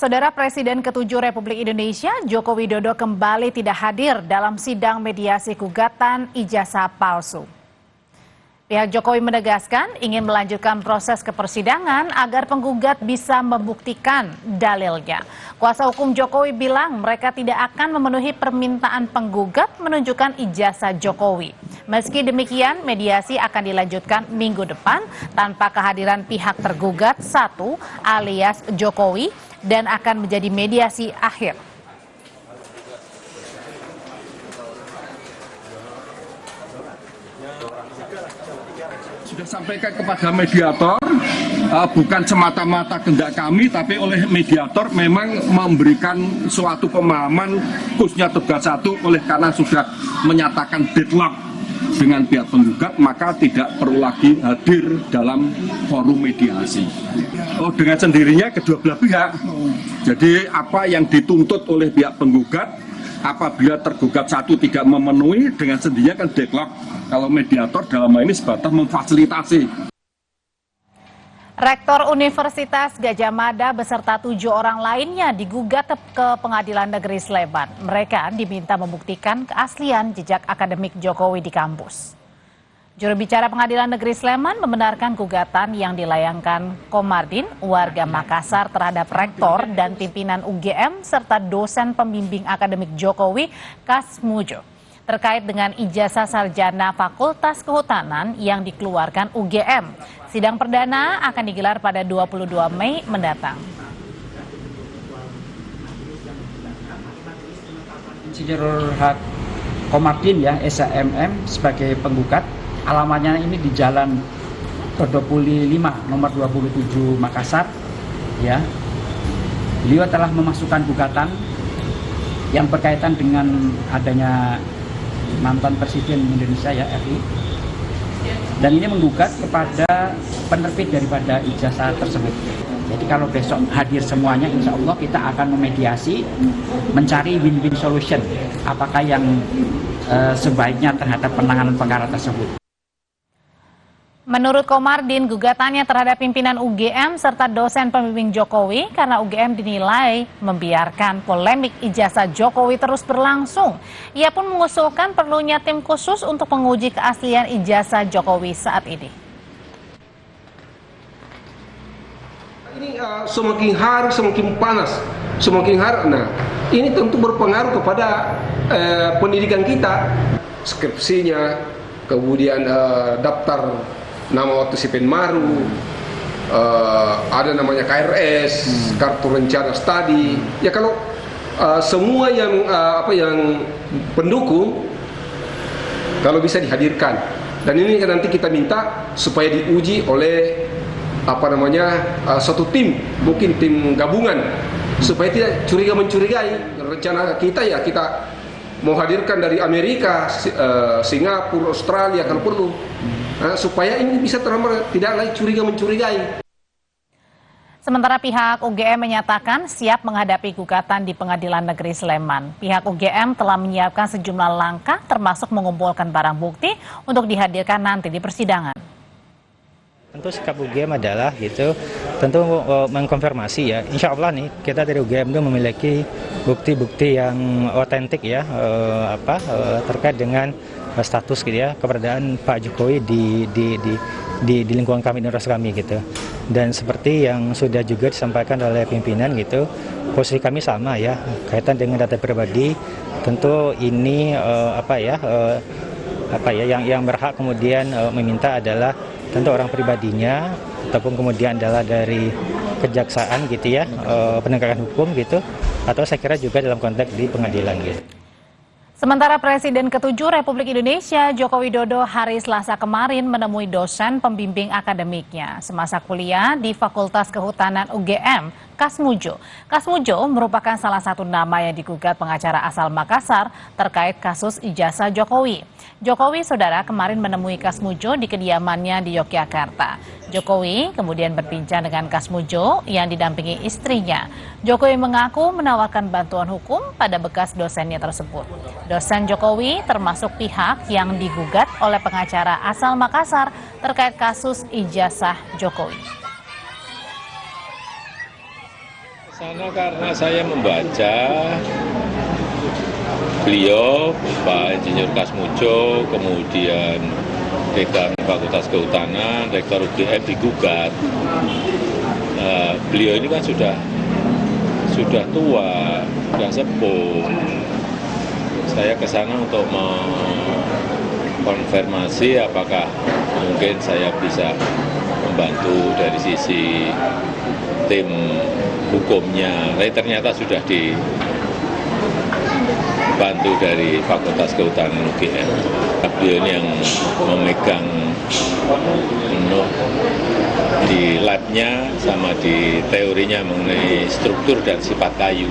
Saudara Presiden ke-7 Republik Indonesia, Joko Widodo kembali tidak hadir dalam sidang mediasi gugatan ijazah palsu. Pihak Jokowi menegaskan ingin melanjutkan proses ke persidangan agar penggugat bisa membuktikan dalilnya. Kuasa hukum Jokowi bilang mereka tidak akan memenuhi permintaan penggugat menunjukkan ijazah Jokowi. Meski demikian, mediasi akan dilanjutkan minggu depan tanpa kehadiran pihak tergugat satu alias Jokowi dan akan menjadi mediasi akhir. Sudah sampaikan kepada mediator, bukan semata-mata kehendak kami, tapi oleh mediator memang memberikan suatu pemahaman khususnya tugas satu oleh karena sudah menyatakan deadlock dengan pihak penggugat, maka tidak perlu lagi hadir dalam forum mediasi. Dengan sendirinya kedua belah pihak. Jadi apa yang dituntut oleh pihak penggugat, apabila tergugat satu tidak memenuhi, dengan sendirinya kan deadlock. Kalau mediator dalam hal ini sebatas memfasilitasi. Rektor Universitas Gadjah Mada beserta 7 orang lainnya digugat ke Pengadilan Negeri Sleman. Mereka diminta membuktikan keaslian jejak akademik Jokowi di kampus. Juru bicara Pengadilan Negeri Sleman membenarkan gugatan yang dilayangkan Komardin, warga Makassar terhadap rektor dan pimpinan UGM serta dosen pembimbing akademik Jokowi, Kasmujo, terkait dengan ijazah sarjana Fakultas Kehutanan yang dikeluarkan UGM. Sidang perdana akan digelar pada 22 Mei mendatang. Insinyur H. Komardin ya, SHMM sebagai penggugat. Alamatnya ini di Jalan Todopuli 5 nomor 27 Makassar ya. Beliau telah memasukkan gugatan yang berkaitan dengan adanya mantan Presiden Indonesia ya, RI. Dan ini menggugat kepada penerbit daripada ijazah tersebut. Jadi kalau besok hadir semuanya, insya Allah kita akan memediasi, mencari win-win solution. Apakah yang sebaiknya terhadap penanganan perkara tersebut. Menurut Komardin, gugatannya terhadap pimpinan UGM serta dosen pembimbing Jokowi karena UGM dinilai membiarkan polemik ijazah Jokowi terus berlangsung. Ia pun mengusulkan perlunya tim khusus untuk menguji keaslian ijazah Jokowi saat ini. Ini semakin hari semakin panas, semakin hari. Nah, ini tentu berpengaruh kepada pendidikan kita, skripsinya, kemudian daftar nama waktu SIPEN Maru, ada namanya KRS, kartu rencana studi. Ya kalau semua yang yang pendukung kalau bisa dihadirkan. Dan ini nanti kita minta supaya diuji oleh satu tim, mungkin tim gabungan, supaya tidak curiga-mencurigai. Rencana kita ya kita mau hadirkan dari Amerika, Singapura, Australia kalau perlu. Supaya ini bisa tidak lagi curiga-mencurigai. Sementara pihak UGM menyatakan siap menghadapi gugatan di Pengadilan Negeri Sleman. Pihak UGM telah menyiapkan sejumlah langkah termasuk mengumpulkan barang bukti untuk dihadirkan nanti di persidangan. Tentu sikap UGM adalah tentu mengkonfirmasi ya. Insya Allah nih kita dari UGM itu memiliki bukti-bukti yang otentik ya, terkait dengan status keberadaan Pak Jokowi di lingkungan kami, di universitas kami gitu. Dan seperti yang sudah juga disampaikan oleh pimpinan posisi kami sama ya, kaitan dengan data pribadi. Tentu ini yang berhak kemudian meminta adalah tentu orang pribadinya ataupun kemudian adalah dari kejaksaan penegakan hukum atau saya kira juga dalam konteks di pengadilan Sementara Presiden ke-7 Republik Indonesia, Joko Widodo, hari Selasa kemarin menemui dosen pembimbing akademiknya semasa kuliah di Fakultas Kehutanan UGM, Kasmujo. Kasmujo merupakan salah satu nama yang digugat pengacara asal Makassar terkait kasus ijazah Jokowi. Jokowi, saudara, kemarin menemui Kasmujo di kediamannya di Yogyakarta. Jokowi kemudian berbincang dengan Kasmujo yang didampingi istrinya. Jokowi mengaku menawarkan bantuan hukum pada bekas dosennya tersebut. Dosen Jokowi termasuk pihak yang digugat oleh pengacara asal Makassar terkait kasus ijazah Jokowi. Sana karena saya membaca beliau, Pak Insinyur Kasmujo, kemudian Dekan Fakultas Kehutanan, Rektor UGM digugat. Beliau ini kan sudah tua, sudah sepuh. Saya ke sana untuk mengkonfirmasi apakah mungkin saya bisa membantu dari sisi tim hukumnya. Tapi ternyata sudah dibantu dari Fakultas Kehutanan UGM. Beliau ini yang memegang penuh di labnya sama di teorinya mengenai struktur dan sifat kayu.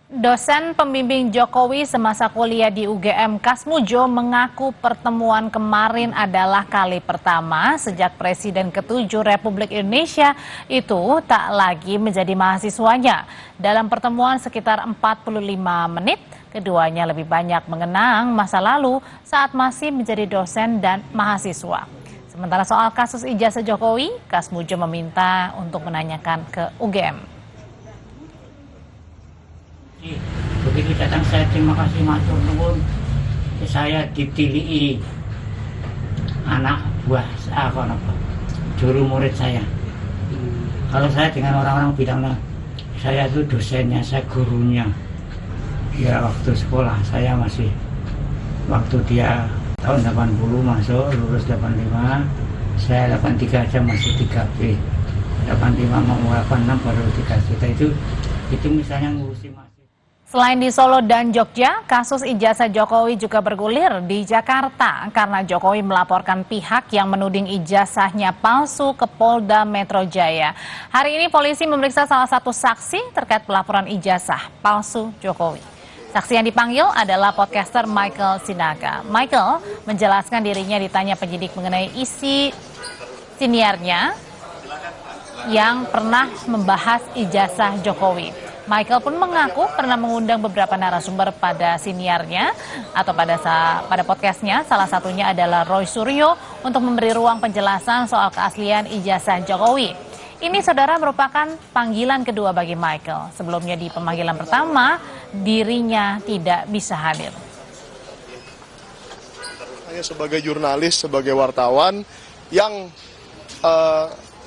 Dosen pembimbing Jokowi semasa kuliah di UGM Kasmujo mengaku pertemuan kemarin adalah kali pertama sejak Presiden ke-7 Republik Indonesia itu tak lagi menjadi mahasiswanya. Dalam pertemuan sekitar 45 menit, keduanya lebih banyak mengenang masa lalu saat masih menjadi dosen dan mahasiswa. Sementara soal kasus ijazah Jokowi, Kasmujo meminta untuk menanyakan ke UGM. Begitu datang saya terima kasih matur nuwun, saya ditilihi anak buah juru murid saya. Kalau saya dengan orang-orang bilang saya itu dosennya, saya gurunya. Ya waktu sekolah saya masih waktu dia tahun 80 masuk lulus 85, saya 83 aja masih 3B, 85 mau 86 baru 3 juta itu misalnya ngurusi masih. Selain di Solo dan Jogja, kasus ijazah Jokowi juga bergulir di Jakarta karena Jokowi melaporkan pihak yang menuding ijazahnya palsu ke Polda Metro Jaya. Hari ini polisi memeriksa salah satu saksi terkait pelaporan ijazah palsu Jokowi. Saksi yang dipanggil adalah podcaster Michael Sinaga. Michael menjelaskan dirinya ditanya penyidik mengenai isi siniarnya yang pernah membahas ijazah Jokowi. Michael pun mengaku pernah mengundang beberapa narasumber pada siniarnya atau pada podcastnya. Salah satunya adalah Roy Suryo untuk memberi ruang penjelasan soal keaslian ijazah Jokowi. Ini saudara merupakan panggilan kedua bagi Michael. Sebelumnya di pemanggilan pertama, dirinya tidak bisa hadir. Saya sebagai jurnalis, sebagai wartawan yang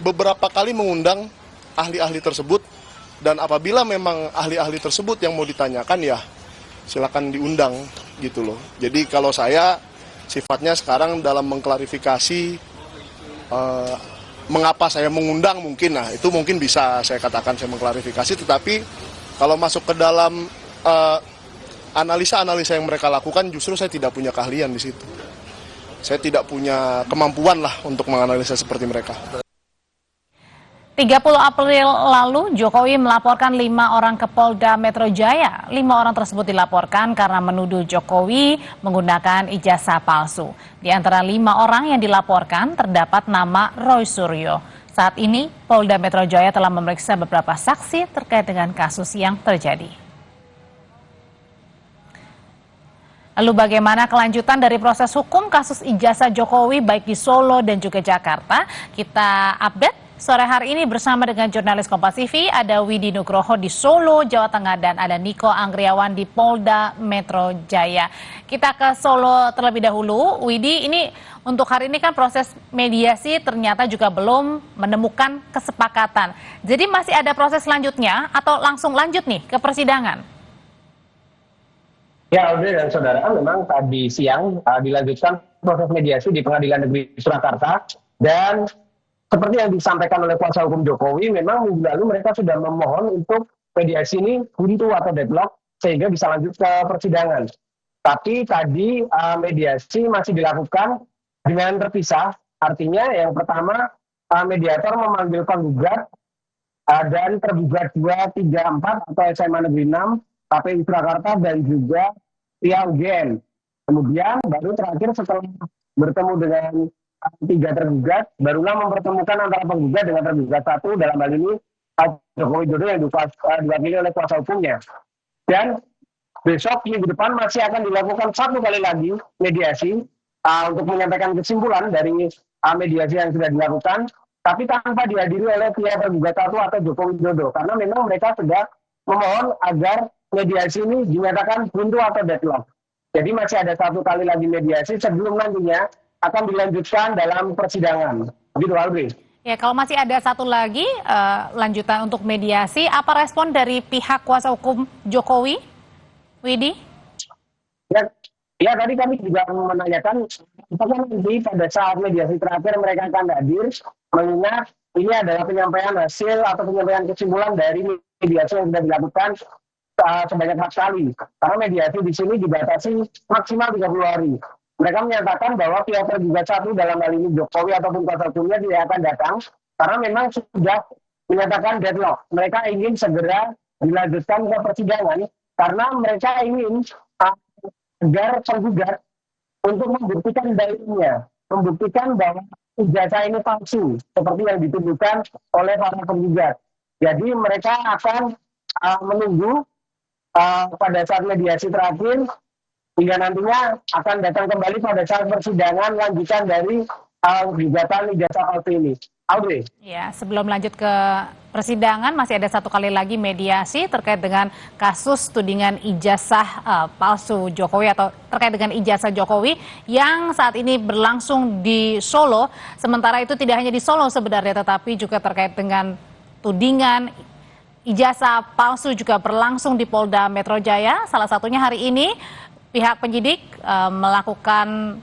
beberapa kali mengundang ahli-ahli tersebut. Dan apabila memang ahli-ahli tersebut yang mau ditanyakan ya silakan diundang gitu loh. Jadi kalau saya sifatnya sekarang dalam mengklarifikasi mengapa saya mengundang mungkin, nah itu mungkin bisa saya katakan saya mengklarifikasi. Tetapi kalau masuk ke dalam analisa-analisa yang mereka lakukan justru saya tidak punya keahlian di situ. Saya tidak punya kemampuan lah untuk menganalisa seperti mereka. 30 April lalu, Jokowi melaporkan 5 orang ke Polda Metro Jaya. 5 orang tersebut dilaporkan karena menuduh Jokowi menggunakan ijazah palsu. Di antara 5 orang yang dilaporkan terdapat nama Roy Suryo. Saat ini, Polda Metro Jaya telah memeriksa beberapa saksi terkait dengan kasus yang terjadi. Lalu bagaimana kelanjutan dari proses hukum kasus ijazah Jokowi baik di Solo dan juga Jakarta? Kita update sore hari ini bersama dengan jurnalis Kompas TV, ada Widi Nugroho di Solo, Jawa Tengah, dan ada Niko Anggriawan di Polda Metro Jaya. Kita ke Solo terlebih dahulu. Widi, ini untuk hari ini kan proses mediasi ternyata juga belum menemukan kesepakatan. Jadi masih ada proses selanjutnya atau langsung lanjut nih ke persidangan? Ya, Audrey dan saudara, memang tadi siang dilanjutkan proses mediasi di Pengadilan Negeri Surakarta, dan seperti yang disampaikan oleh kuasa hukum Jokowi, memang minggu lalu mereka sudah memohon untuk mediasi ini buntu atau deadlock sehingga bisa lanjut ke persidangan. Tapi tadi mediasi masih dilakukan dengan terpisah. Artinya yang pertama mediator memanggil penggugat dan tergugat 2, 3, 4 atau SMA Negeri 6, KPU Surakarta dan juga pihak UGM. Kemudian baru terakhir setelah bertemu dengan 3 tergugat, barulah mempertemukan antara penggugat dengan tergugat 1, dalam hal ini Jokowi Dodo yang diwakili oleh kuasa hukumnya. Dan besok minggu depan masih akan dilakukan 1 kali lagi mediasi untuk menyampaikan kesimpulan dari mediasi yang sudah dilakukan. tapi tanpa dihadiri oleh pihak tergugat satu atau Joko Widodo, karena memang mereka sudah memohon agar mediasi ini dinyatakan buntu atau deadlock. Jadi masih ada 1 kali lagi mediasi sebelum nantinya akan dilanjutkan dalam persidangan. Begitu, Audrey. Ya, kalau masih ada 1 lagi lanjutan untuk mediasi, apa respon dari pihak kuasa hukum Jokowi, Widi? Ya, tadi kami juga menanyakan apakah nanti pada saat mediasi terakhir mereka akan hadir, mengingat ini adalah penyampaian hasil atau penyampaian kesimpulan dari mediasi yang sudah dilakukan sebanyak 4 kali. Karena mediasi di sini dibatasi maksimal 30 hari. Mereka menyatakan bahwa pihak tergugat satu dalam hal ini Jokowi ataupun kuasa hukumnya tidak akan datang karena memang sudah menyatakan deadlock. Mereka ingin segera dilanjutkan ke persidangan karena mereka ingin agar tergugat untuk membuktikan dalilnya, membuktikan bahwa ijazah ini palsu seperti yang dituduhkan oleh para penggugat. Jadi mereka akan menunggu pada saat mediasi terakhir hingga nantinya akan datang kembali pada saat persidangan lanjutan dari gugatan ijazah palsu ini. Audrey. Ya, sebelum lanjut ke persidangan masih ada 1 kali lagi mediasi terkait dengan kasus tudingan ijazah palsu Jokowi atau terkait dengan ijazah Jokowi yang saat ini berlangsung di Solo. Sementara itu tidak hanya di Solo sebenarnya, tetapi juga terkait dengan tudingan ijazah palsu juga berlangsung di Polda Metro Jaya. Salah satunya hari ini pihak penyidik melakukan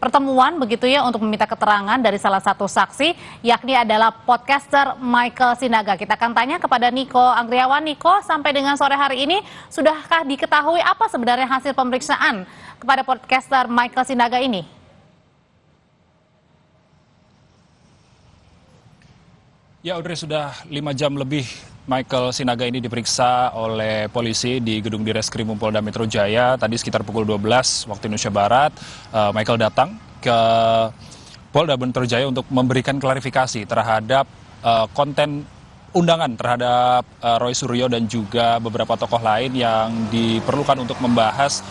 pertemuan begitu ya untuk meminta keterangan dari salah satu saksi, yakni adalah podcaster Michael Sinaga. Kita akan tanya kepada Niko Anggriawan. Niko, sampai dengan sore hari ini sudahkah diketahui apa sebenarnya hasil pemeriksaan kepada podcaster Michael Sinaga ini? Ya, Audrey, sudah 5 jam lebih Michael Sinaga ini diperiksa oleh polisi di gedung Direskrimum Polda Metro Jaya. Tadi sekitar pukul 12 waktu Indonesia Barat, Michael datang ke Polda Metro Jaya untuk memberikan klarifikasi terhadap konten undangan terhadap Roy Suryo dan juga beberapa tokoh lain yang diperlukan untuk membahas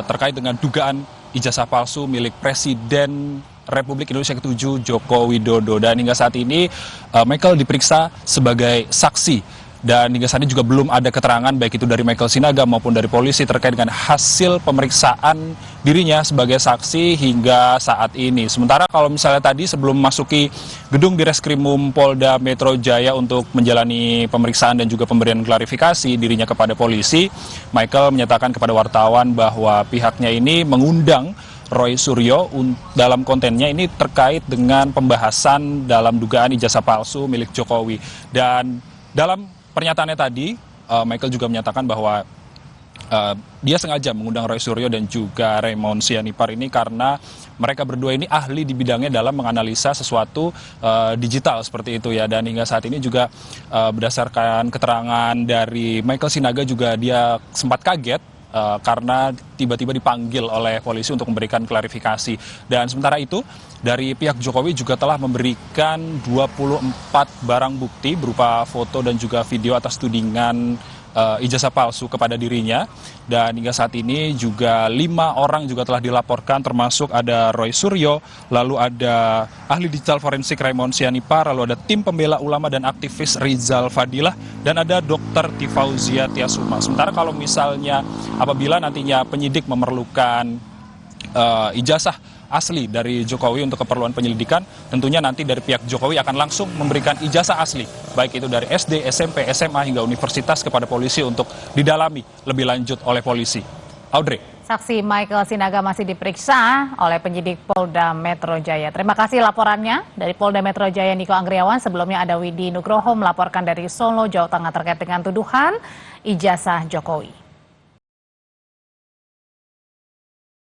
terkait dengan dugaan ijazah palsu milik Presiden Republik Indonesia ke-7 Joko Widodo. Dan hingga saat ini Michael diperiksa sebagai saksi dan hingga saat ini juga belum ada keterangan baik itu dari Michael Sinaga maupun dari polisi terkait dengan hasil pemeriksaan dirinya sebagai saksi hingga saat ini. Sementara kalau misalnya tadi sebelum memasuki gedung Direskrimum Polda Metro Jaya untuk menjalani pemeriksaan dan juga pemberian klarifikasi dirinya kepada polisi, Michael menyatakan kepada wartawan bahwa pihaknya ini mengundang Roy Suryo dalam kontennya ini terkait dengan pembahasan dalam dugaan ijazah palsu milik Jokowi. Dan dalam pernyataannya tadi, Michael juga menyatakan bahwa dia sengaja mengundang Roy Suryo dan juga Raymond Sianipar ini karena mereka berdua ini ahli di bidangnya dalam menganalisa sesuatu digital seperti itu ya. Dan hingga saat ini juga berdasarkan keterangan dari Michael Sinaga juga dia sempat kaget karena tiba-tiba dipanggil oleh polisi untuk memberikan klarifikasi. Dan sementara itu dari pihak Jokowi juga telah memberikan 24 barang bukti berupa foto dan juga video atas tudingan ijazah palsu kepada dirinya. Dan hingga saat ini juga 5 orang juga telah dilaporkan, termasuk ada Roy Suryo, lalu ada ahli digital forensik Raymond Sianipar, lalu ada tim pembela ulama dan aktivis Rizal Fadilah, dan ada Dr. Tifauzia Tiasuma. Sementara kalau misalnya apabila nantinya penyidik memerlukan ijazah asli dari Jokowi untuk keperluan penyelidikan, tentunya nanti dari pihak Jokowi akan langsung memberikan ijazah asli, baik itu dari SD, SMP, SMA hingga universitas kepada polisi untuk didalami lebih lanjut oleh polisi. Audrey. Saksi Michael Sinaga masih diperiksa oleh penyidik Polda Metro Jaya. Terima kasih laporannya dari Polda Metro Jaya, Niko Anggriawan. Sebelumnya ada Widi Nugroho melaporkan dari Solo, Jawa Tengah terkait dengan tuduhan ijazah Jokowi.